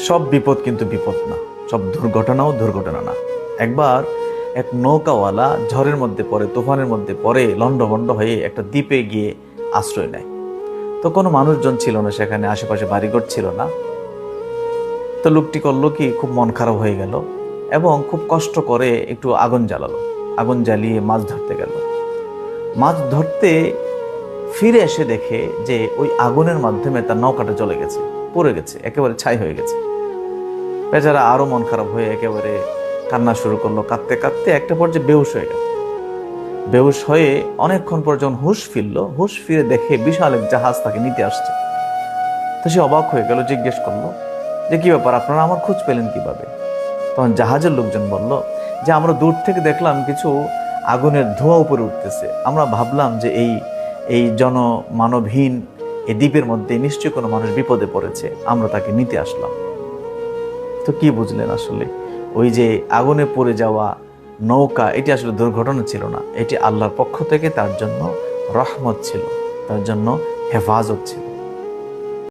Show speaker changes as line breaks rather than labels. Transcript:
সব বিপদ কিন্তু বিপদ না, সব দুর্ঘটনাও দুর্ঘটনা না। একবার এক নৌকাওয়ালা ঝড়ের মধ্যে পড়ে, তুফানের মধ্যে পড়ে, লণ্ডভণ্ড হয়ে একটা দ্বীপে গিয়ে আশ্রয় নেয়। তো কোনো মানুষজন ছিল না সেখানে, আশেপাশে বাড়িঘর ছিল না। তো লোকটি করলো কি, খুব মন খারাপ হয়ে গেল এবং খুব কষ্ট করে একটু আগুন জ্বালালো। আগুন জ্বালিয়ে মাছ ধরতে গেল। মাছ ধরতে ফিরে এসে দেখে যে ওই আগুনের মাধ্যমে তার নৌকাটা জ্বলে গেছে, পুড়ে গেছে, একেবারে ছাই হয়ে গেছে। বেচারা আরো মন খারাপ হয়ে একেবারে কান্না শুরু করলো। কাঁদতে কাঁদতে একটা পর্যায়ে বেহুশ হয়ে গেল। বেহুশ হয়ে অনেকক্ষণ পর যখন হুঁশ ফিরলো, হুঁশ ফিরে দেখে বিশাল এক জাহাজ তাকে নিতে আসছে। তো সে অবাক হয়ে গেল, জিজ্ঞেস করলো যে কি ব্যাপার, আপনারা আমার খোঁজ পেলেন কিভাবে? তখন জাহাজের লোকজন বলল যে আমরা দূর থেকে দেখলাম কিছু আগুনের ধোঁয়া উপরে উঠতেছে, আমরা ভাবলাম যে এই জনমানবহীন এই দ্বীপের মধ্যে নিশ্চয়ই কোনো মানুষ বিপদে পড়েছে, আমরা তাকে নিতে আসলাম। তো কি বুঝলেন, আসলে ওই যে আগুনে পড়ে যাওয়া নৌকা, এটি আসলে দুর্ঘটনা ছিল না, এটি আল্লাহর পক্ষ থেকে তার জন্য রহমত ছিল, তার জন্য হেফাজত ছিল।